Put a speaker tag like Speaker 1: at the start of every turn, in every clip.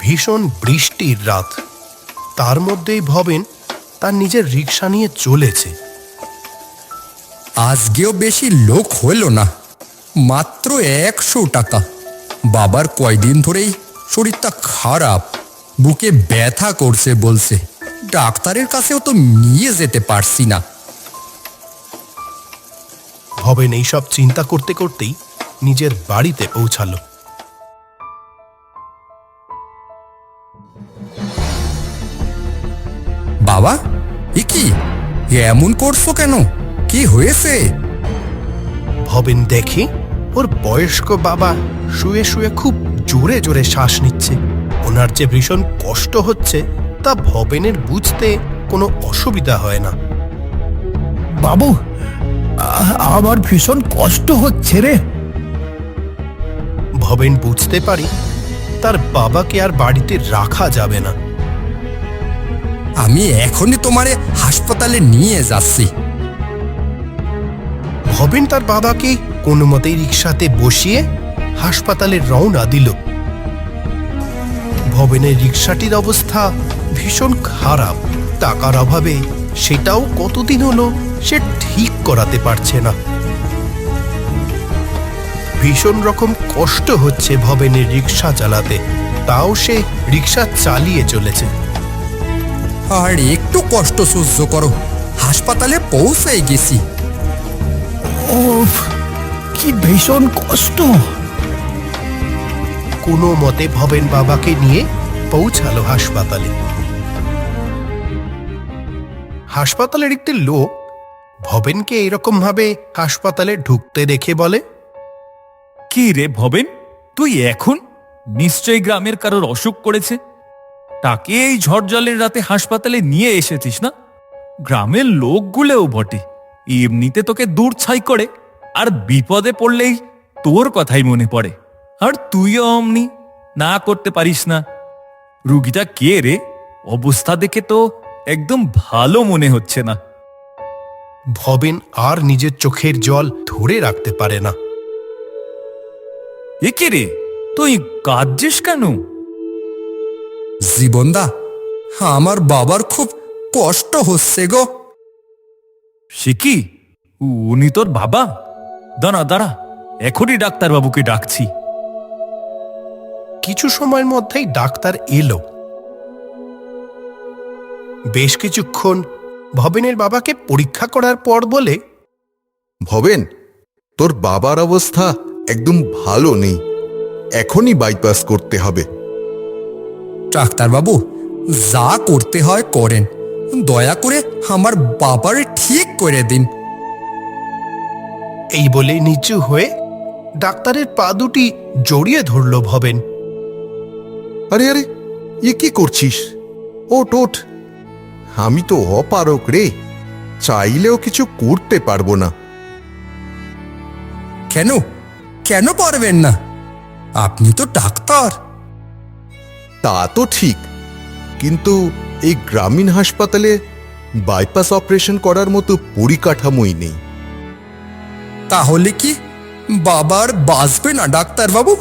Speaker 1: ভীষণ বৃষ্টির রাত, তার মধ্যেই ভবেন তার নিজের রিক্সা নিয়ে চলেছে।
Speaker 2: আজকেও বেশি লোক হইল না, মাত্র 100 টাকা। বাবার কয়দিন ধরেই শরীরটা খারাপ, বুকে ব্যথা করছে বলছে। ডাক্তারের কাছেও তো নিয়ে যেতে পারছি না।
Speaker 1: ভবেন এইসব চিন্তা করতে করতেই নিজের বাড়িতে পৌঁছালো।
Speaker 2: বাবা, এ কি এমন করছো কেন? কি হয়েছে?
Speaker 1: ভবেন দেখে ওর বয়স্ক বাবা শুয়ে শুয়ে খুব জোরে জোরে শ্বাস নিচ্ছে। ওনার যে ভীষণ কষ্ট হচ্ছে তা ভবেনের বুঝতে কোনো অসুবিধা হয় না।
Speaker 3: বাবু, আমার ভীষণ কষ্ট হচ্ছে রে।
Speaker 1: ভবেন বুঝতে পারি তার বাবাকে আর বাড়িতে রাখা যাবে না।
Speaker 2: আমি এখনই তোমারে হাসপাতালে নিয়ে যাচ্ছি।
Speaker 1: ভবেন তার বাবাকে কোনো মতেই রিক্সাতে বসিয়ে হাসপাতালে রওনা দিল। ভবেনের রিক্সাটির অবস্থা ভীষণ খারাপ, টাকার অভাবে সেটাও কতদিন হলো সে ঠিক করাতে পারছে না। ভীষণ রকম কষ্ট হচ্ছে ভবেনের রিক্সা চালাতে, তাও সে রিক্সা চালিয়ে চলেছে।
Speaker 2: আর একটু কষ্ট সহ্য করো, হাসপাতালে পৌঁছে গেছি।
Speaker 3: ওফ, কি ভীষণ কষ্ট।
Speaker 1: কোনো মতে ভবেন বাবাকে নিয়ে পৌঁছালো হাসপাতালে। হাসপাতালের একটি লোক ভবেনকে এরকম ভাবে হাসপাতালে ঢুকতে দেখে বলে,
Speaker 4: কি রে ভবেন, তুই এখন? নিশ্চয়ই গ্রামের কারোর অসুখ করেছে, তাকে এই ঝড় জলের রাতে হাসপাতালে নিয়ে এসেছিস না? গ্রামের লোকগুলোও বটে এমনিতে তোকে দূর ছাই করে, আর বিপদে পড়লেই তোর কথাই মনে পড়ে। আর তুইও অমনি না করতে পারিস না। রুগীটা কে রে? অবস্থা দেখে তো একদম ভালো মনে হচ্ছে না।
Speaker 1: ভবেন আর নিজের চোখের জল ধরে রাখতে পারে না।
Speaker 4: এ কে রে, তুই কাঁদছিস কেন?
Speaker 2: জীবনদা, আমার বাবার খুব কষ্ট হচ্ছে গো।
Speaker 4: সে কি, উনি তোর বাবা? দাঁড়া দাঁড়া, এখনই ডাক্তারবাবুকে ডাকছি।
Speaker 1: কিছু সময়ের মধ্যেই ডাক্তার এলো। বেশ কিছুক্ষণ ভবেনের বাবাকে পরীক্ষা করার পর বলে,
Speaker 5: ভবেন, তোর বাবার অবস্থা একদম ভালো নেই, এখনই বাইপাস করতে হবে।
Speaker 2: ডাক্তারবাবু, যা করতে হয় করেন, দয়া করে আমার বাবারে ঠিক করে দিন।
Speaker 1: এই বলে নিচু হয়ে ডাক্তারের পা দুটি জড়িয়ে ধরল ভবেন।
Speaker 5: আরে আরে, এ কি করছিস? ওঠ ওঠ, আমি তো অপারক রে, চাইলেও কিছু করতে পারবো না।
Speaker 2: কেন কেন পারবেন না? আপনি তো ডাক্তার।
Speaker 5: তা তো ঠিক, কিন্তু এই গ্রামীণ হাসপাতালে বাইপাস অপারেশন করার মতো পরিকাঠামোই নেই।
Speaker 2: তাহলে কি বাবার বাঁচবে না ডাক্তারবাবু?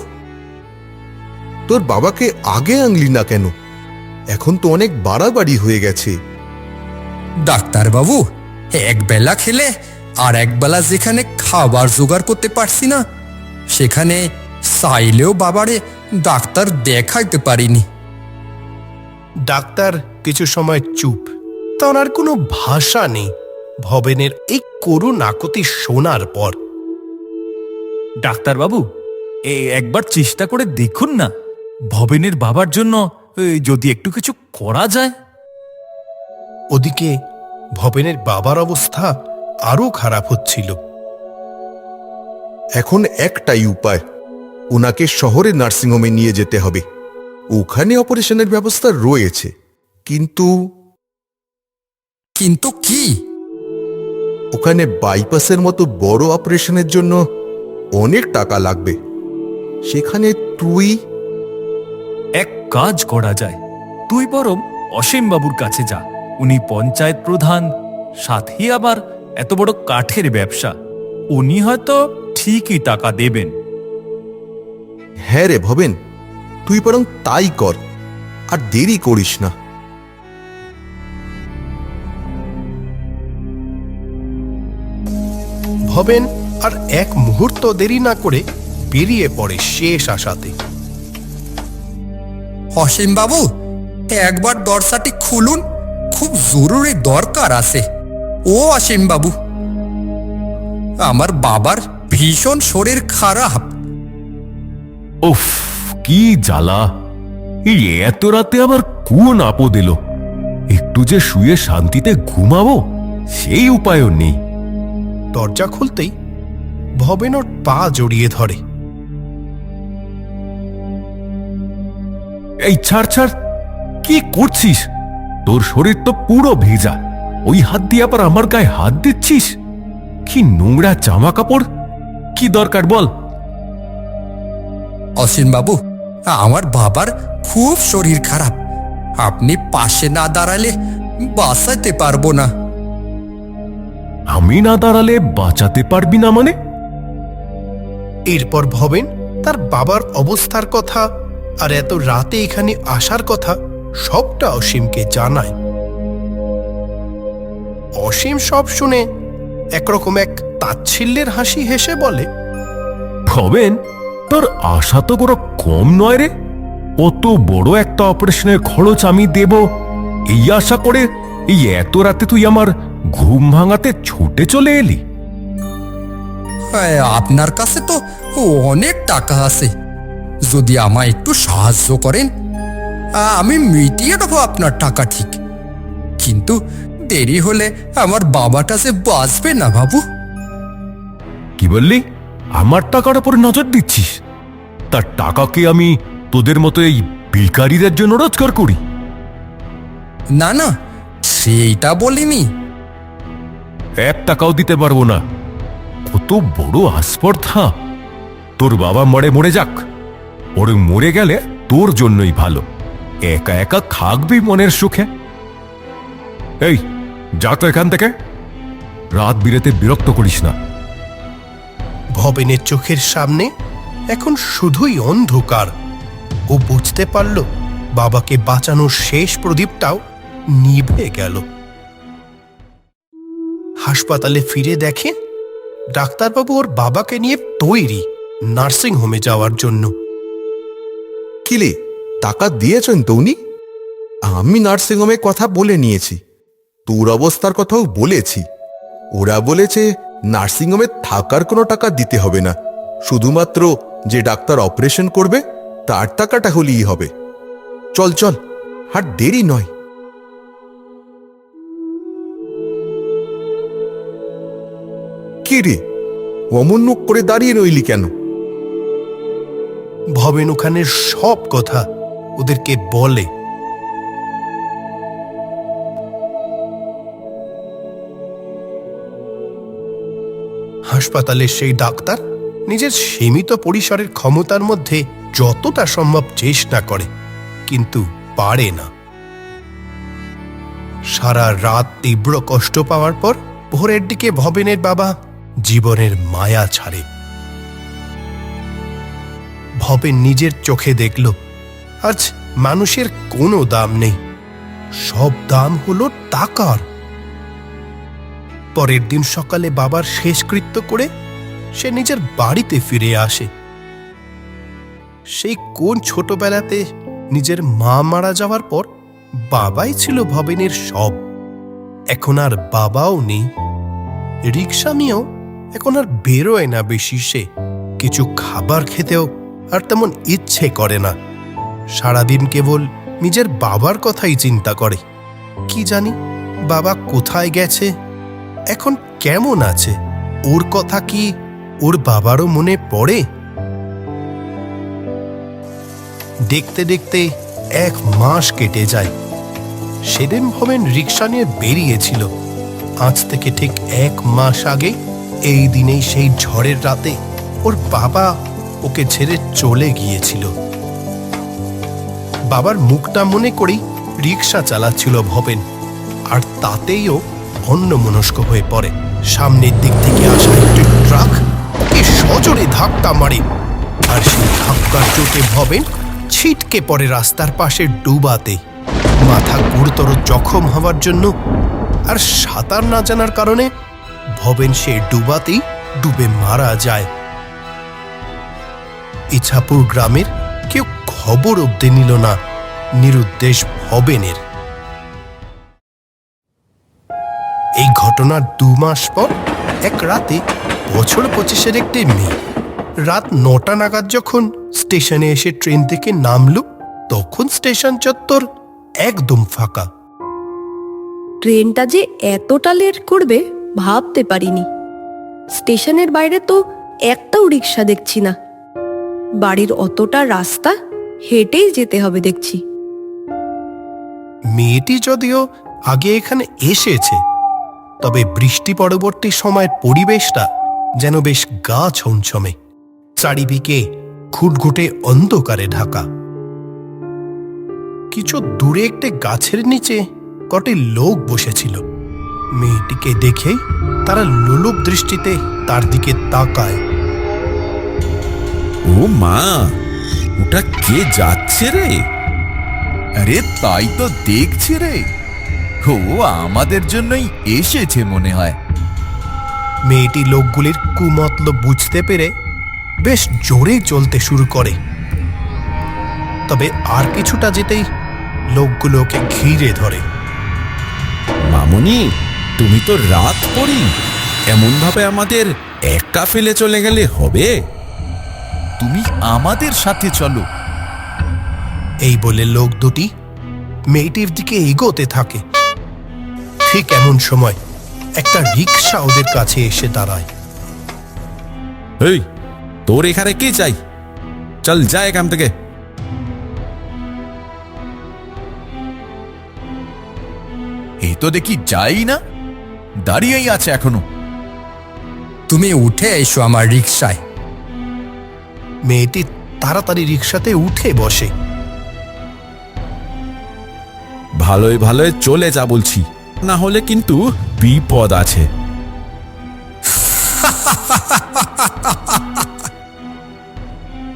Speaker 5: তোর বাবাকে আগে আনলি না কেন? এখন তো অনেক বাড়াবাড়ি হয়ে গেছে।
Speaker 2: ডাক্তারবাবু, একবেলা খেলে আর একবেলা যেখানে খাবার জোগাড় করতে পারছি না, সেখানে চাইলেও বাবারে ডাক্তার দেখাইতে পারিনি।
Speaker 1: ডাক্তার কিছু সময় চুপ। তার আর কোনো ভাষা নেই ভবেনের এই করুণ আকুতি শোনার পর।
Speaker 4: ডাক্তারবাবু, একবার চেষ্টা করে দেখুন না, ভবেনের বাবার জন্য যদি একটু কিছু করা যায়।
Speaker 1: ওদিকে ভবেনের বাবার অবস্থা আরো খারাপ হচ্ছিল।
Speaker 5: এখন একটাই উপায়, ওনাকে শহরে নার্সিংহোমে নিয়ে যেতে হবে। ওখানে অপারেশনের ব্যবস্থা রয়েছে, কিন্তু
Speaker 2: কিন্তু কি?
Speaker 5: ওখানে বাইপাসের মতো বড় অপারেশনের জন্য অনেক টাকা লাগবে। সেখানে তুই
Speaker 4: এক কাজ করা যায়, তুই বরং অসীম বাবুর কাছে যা। উনি পঞ্চায়েত প্রধান, সাথে আবার এত বড় কাঠের ব্যবসা। উনি হয়তো ঠিকই টাকা দেবেন।
Speaker 5: হ্যাঁ রে ভবেন, তুই বরং তাই কর। আর দেরি করিস না।
Speaker 1: ভবেন আর এক মুহূর্ত দেরি না করে বেরিয়ে পড়ে শেষ আশাতে।
Speaker 2: অসীম বাবু, একবার দরজাটি খুলুন, খুব জরুরি দরকার আছে। ও অসীম বাবু, আমার বাবার ভীষণ শরীর খারাপ।
Speaker 6: উফ, কি জ্বালা! এই এত রাতে আবার কোন আপদ এলো? একটু যে শুয়ে শান্তিতে ঘুমাবো সেই উপায়ও নেই।
Speaker 1: দরজা খুলতেই ভবেন ওর পা জড়িয়ে ধরে।
Speaker 6: এই ছাড় ছাড়, কি করছিস? তোর শরীর তো পুরো ভেজা, ওই হাত দিয়ে আবার আমার গায়ে হাত দিচ্ছিস? কি নোংরা জামা কাপড়! কি দরকার বল?
Speaker 2: অসীম বাবু, আমার বাবার খুব শরীর খারাপ, আপনি পাশে না দাঁড়ালে বাঁচাতে পারবো না।
Speaker 6: আমি না দাঁড়ালে বাঁচাতে পারবি না মানে?
Speaker 1: এরপর ভবেন তার বাবার অবস্থার কথা আর এত রাতে এখানে আসার কথা সবটা অসীমকে জানায়। অসীম সব শুনে একরকম এক তাচ্ছিল্যের হাসি হেসে বলে,
Speaker 6: ভবেন, তোর আশা তো কোনো কম নয় রে। কত বড় একটা অপারেশনের খরচ আমি দেব, এই আশা করে এই এত রাতে তুই আমার ঘুম ভাঙাতে ছুটে চলে এলি?
Speaker 2: আপনার কাছে তো অনেক টাকা আছে, যদি আমায় একটু সাহায্য করেন আমি মিটিয়ে দেবো আপনার টাকা ঠিক, কিন্তু দেরি হলে আমার বাবাটা যে বাঁচবে না বাবু।
Speaker 6: কি বললি? আমার টাকার উপর নজর দিচ্ছিস? তার টাকাকে আমি তোদের মতো এই ভিখারিদের জন্য রোজগার করি?
Speaker 2: না না, সেইটা বলিনি।
Speaker 6: 1 টাকাও দিতে পারবো না। কত বড় আস্পর্ধা! তোর বাবা মরে যাক, ওর মরে গেলে তোর জন্যই ভালো, একা একা থাকবি মনের সুখে। এই যা তো এখান থেকে, রাত বিরেতে বিরক্ত করিস না।
Speaker 1: ভবেনের চোখের সামনে এখন শুধুই অন্ধকার। ও বুঝতে পারল বাবাকে বাঁচানোর শেষ প্রদীপটাও নিভে গেল। হাসপাতালে ফিরে দেখে ডাক্তারবাবু ওর বাবাকে নিয়ে তৈরি নার্সিং হোমে যাওয়ার জন্য।
Speaker 5: কিলে, টাকা দিয়েছেন তো উনি? আমি নার্সিংহোমে কথা বলে নিয়েছি, তোর অবস্থার কথাও বলেছি। ওরা বলেছে নার্সিংহোমে থাকার কোনো টাকা দিতে হবে না, শুধুমাত্র যে ডাক্তার অপারেশন করবে তার টাকাটা হলেই হবে। চল চল, আর দেরি নয়। কি রে, অমন মুখ করে দাঁড়িয়ে রইলি কেন?
Speaker 1: ভবেন ওখানের সব কথা ওদেরকে বলে। হাসপাতালের সেই ডাক্তার নিজের সীমিত পরিসরের ক্ষমতার মধ্যে যতটা সম্ভব চেষ্টা করে, কিন্তু পারে না। সারা রাত তীব্র কষ্ট পাওয়ার পর ভোরের দিকে ভবেনের বাবা জীবনের মায়া ছাড়ে। ভবেন নিজের চোখে দেখল আজ মানুষের কোনো দাম নেই, সব দাম হলো টাকার। পরের দিন সকালে বাবার শেষকৃত্য করে সে নিজের বাড়িতে ফিরে আসে। সেই কোন ছোটবেলাতে নিজের মা মারা যাওয়ার পর বাবাই ছিল ভবেনের সব। এখন আর বাবাও নেই, রিক্সা নিয়েও এখন আর বেরোয় না বেশি। সে কিছু খাবার খেতেও আর তেমন ইচ্ছে করে না, সারাদিন কেবল নিজের বাবার কথাই চিন্তা করে। কি জানি বাবা কোথায় গেছে, এখন কেমন আছে, ওর কথা কি ওর বাবারও মনে পড়ে? দেখতে দেখতে 1 মাস কেটে যায়। সেদিন ভবেন রিক্সা নিয়ে বেরিয়েছিল। আজ থেকে ঠিক 1 মাস আগে এই দিনেই সেই ঝড়ের রাতে ওর বাবা ওকে ছেড়ে চলে গিয়েছিল। বাবার মুখটা মনে করেই রিক্সা চালাচ্ছিল ভবেন, আর তাতেইও অন্যমনস্ক হয়ে পড়ে। সামনের দিক থেকে আসা একটি ট্রাক ওকে সজোরে ধাক্কা মারে, আর সেই ধাক্কার চোটে ভবেন ছিটকে পড়ে রাস্তার পাশে ডুবাতে। মাথা গুরুতর জখম হওয়ার জন্য আর সাঁতার না জানার কারণে ভবেন সে ডুবাতেই ডুবে মারা যায়। ইছাপুর গ্রামের কেউ খবর অবধি নিল না নিরুদ্দেশ ভবেনের। এই ঘটনার 2 মাস পর এক রাতে বছর 25-এর একটি মেয়ে রাত 9টা নাগাদ যখন স্টেশনে এসে ট্রেন থেকে নামলো, তখন স্টেশন চত্বর একদম ফাঁকা।
Speaker 7: ট্রেনটা যে এতটা লেট করবে ভাবতে পারিনি। স্টেশনের বাইরে তো একটাও রিক্সা দেখছি না। বাড়ির অতটা রাস্তা হেঁটেই যেতে হবে দেখছি।
Speaker 1: মেয়েটি যদিও আগে এখানে এসেছে, তবে বৃষ্টি পরবর্তী সময়ের পরিবেশটা যেন বেশ গা ছমছমে। চারিদিকে ঘুটঘুটে অন্ধকারে ঢাকা। কিছু দূরে একটি গাছের নিচে কটি লোক বসেছিল। মেয়েটিকে দেখেই তারা লোলুপ দৃষ্টিতে তার দিকে তাকায়।
Speaker 8: ও মা, ওটা কে যাচ্ছে রে? আরে তাই তো দেখছি রে, ও আমাদের জন্যই এসেছে মনে হয়।
Speaker 1: মেয়েটি লোকগুলির কুমতলব বুঝতে পেরে বেশ জোরে চলতে শুরু করে। তবে আর কিছুটা যেতেই লোকগুলোকে ঘিরে ধরে।
Speaker 8: মামুনি, তুমি তো রাত পড়ি, এমন ভাবে আমাদের একা ফেলে চলে গেলে হবে? তুমি আমাদের সাথে চলো।
Speaker 1: এই বলে লোক দুটি মেয়েটির দিকে এগোতে থাকে। ঠিক এমন সময় একটা রিক্সা ওদের কাছে এসে দাঁড়ায়।
Speaker 8: এই, তোর এখানে কি চাই? চল যা এখান থেকে। এই তো দেখি যাই না, দাঁড়িয়েই আছে এখনো।
Speaker 2: তুমি উঠে এসো আমার রিক্সায়।
Speaker 1: মেয়েটি তাড়াতাড়ি রিক্সাতে উঠে বসে।
Speaker 8: ভালোই ভালোই চলে যা বলছি, না হলে কিন্তু বিপদ আছে।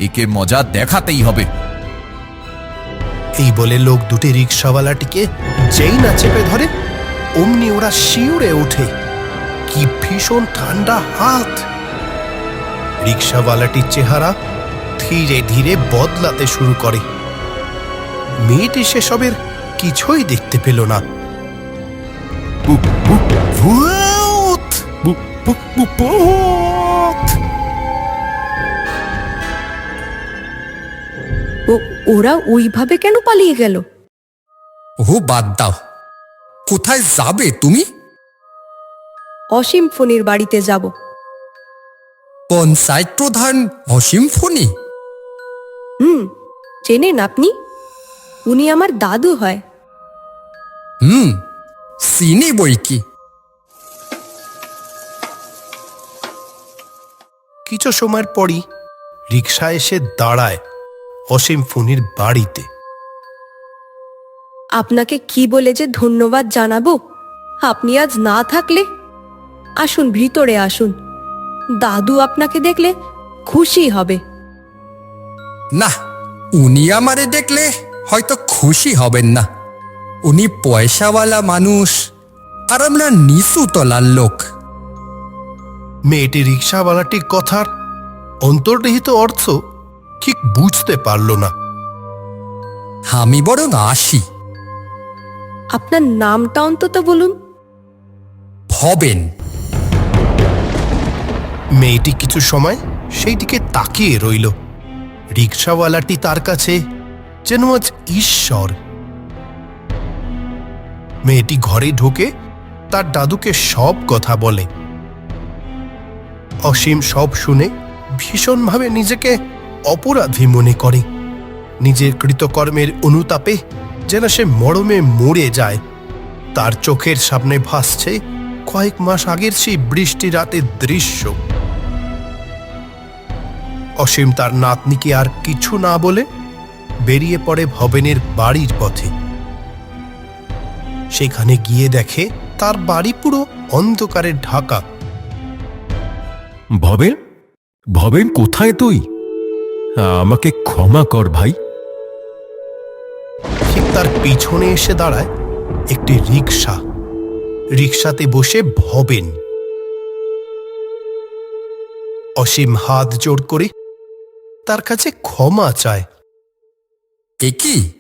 Speaker 8: একে মজা দেখাতেই হবে।
Speaker 1: এই বলে লোক দুটি রিক্সাওয়ালাটিকে যেই না চেপে ধরে, অমনি ওরা শিউরে ওঠে। কি ভীষণ ঠান্ডা হাত! রিক্সাওয়ালাটির চেহারা ধীরে ধীরে বদলাতে শুরু করে। মেয়েটি সেসবের কিছুই দেখতে পেল না।
Speaker 8: ভূত! ভূত!
Speaker 7: ওরা ওইভাবে কেন পালিয়ে গেল?
Speaker 2: ও বাদ দাও, কোথায় যাবে তুমি?
Speaker 7: অসীম ফণির বাড়িতে যাব।
Speaker 2: পঞ্চায়েত প্রধান অসীম ফণি?
Speaker 7: চেনেন আপনি? উনি আমার দাদু হয়।
Speaker 2: চিনি বই কি।
Speaker 1: কিছু সময়ের পরই রিক্সা এসে দাঁড়ায় অসীম ফণির বাড়িতে।
Speaker 7: আপনাকে কি বলে যে ধন্যবাদ জানাবো, আপনি আজ না থাকলে। আসুন, ভিতরে আসুন। দাদু আপনাকে দেখলে খুশি হবে।
Speaker 2: না, উনি আমারে দেখলে হয়তো খুশি হবেন না। উনি পয়সাওয়ালা মানুষ, আর আমরা নিচু তলার লোক।
Speaker 1: মেয়েটি রিক্সাওয়ালাটির কথার অন্তর্নিহিত অর্থ ঠিক বুঝতে পারল না।
Speaker 2: আমি বরং আসি।
Speaker 7: আপনার নামটা অন্তত বলুন।
Speaker 2: ভবেন।
Speaker 1: মেয়েটি কিছু সময় সেই দিকে তাকিয়ে রইল। রিক্সাওয়ালাটি তার কাছে যেন আজ ঈশ্বর। মেয়েটি ঘরে ঢুকে তার দাদুকে সব কথা বলে। অসীম সব শুনে ভীষণভাবে নিজেকে অপরাধী মনে করে। নিজের কৃতকর্মের অনুতাপে যেন সে মরমে মরে যায়। তার চোখের সামনে ভাসছে কয়েক মাস আগের সেই বৃষ্টি রাতের দৃশ্য। অসীম তার নাতনিকে আর কিছু না বলে বেরিয়ে পড়ে ভবেনের বাড়ির পথে। সেখানে গিয়ে দেখে তার বাড়ি পুরো অন্ধকারে ঢাকা।
Speaker 6: ভবেন, ভবেন কোথায় তুই? আমাকে ক্ষমা কর ভাই,
Speaker 1: তার পিছনে এসে দাঁড়ায় একটি রিকশা। রিকশাতে বসে ভবেন। অসীম হাত জোড় করে তার কাছে ক্ষমা চায়।
Speaker 2: এ কি,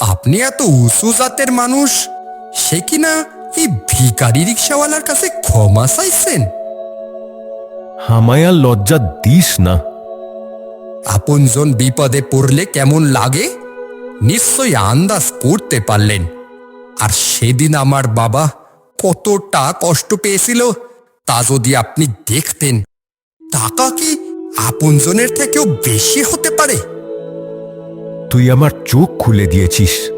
Speaker 2: আপনি এত উঁচু জাতের মানুষ, সে কিনা এই ভিখারি রিক্সাওয়ালার কাছে ক্ষমা চাইছেন?
Speaker 6: হামায় আর লজ্জা দিস না।
Speaker 2: আপনজন বিপদে পড়লে কেমন লাগে নিশ্চয়ই আন্দাজ করতে পারলেন। আর সেদিন আমার বাবা কতটা কষ্ট পেয়েছিল তা যদি আপনি দেখতেন। টাকা কি আপনজনের থেকেও বেশি হতে পারে?
Speaker 6: তুই আমার চোখ খুলে দিয়েছিস।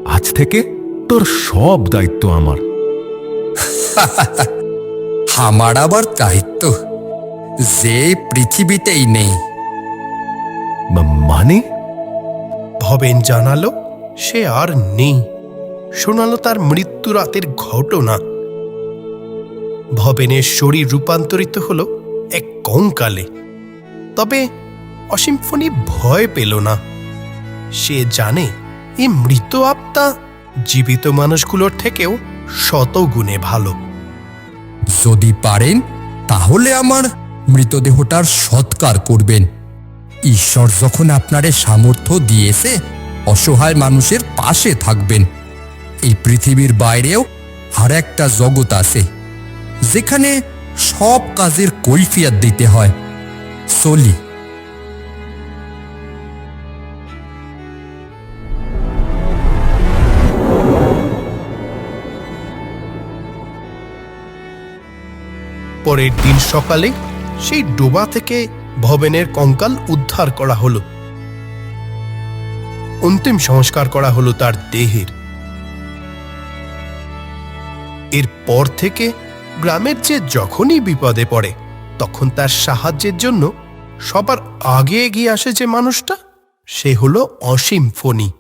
Speaker 6: আজ থেকে তোর সব দায়িত্ব আমার।
Speaker 2: আমার আবার দায়িত্ব যে পৃথিবীতেই নেই।
Speaker 6: মানে?
Speaker 1: ভবেন জানালো সে আর নেই। শোনালো তার মৃত্যু রাতের ঘটনা। ভবেনের শরীর রূপান্তরিত হলো এক কঙ্কালে। তবে অসীম ফণি ভয় পেল না। সে জানে এই মৃত আত্মা জীবিত মানুষগুলোর থেকেও শতগুণে ভালো।
Speaker 2: যদি পারেন তাহলে আমার মৃতদেহটার সৎকার করবেন। ঈশ্বর যখন আপনারে সামর্থ্য দিয়েছে, অসহায় মানুষের পাশে থাকবেন। এই পৃথিবীর বাইরেও আর একটা জগৎ আছে যেখানে সব কাজের কৈফিয়ত দিতে হয়। চলি।
Speaker 1: পরের দিন সকালে সেই ডোবা থেকে ভবেনের কঙ্কাল উদ্ধার করা হলো। অন্তিম সংস্কার করা হলো তার দেহের। এরপর থেকে গ্রামের যে যখনই বিপদে পড়ে তখন তার সাহায্যের জন্য সবার আগে এগিয়ে আসে যে মানুষটা, সে হলো অসীম ফণি।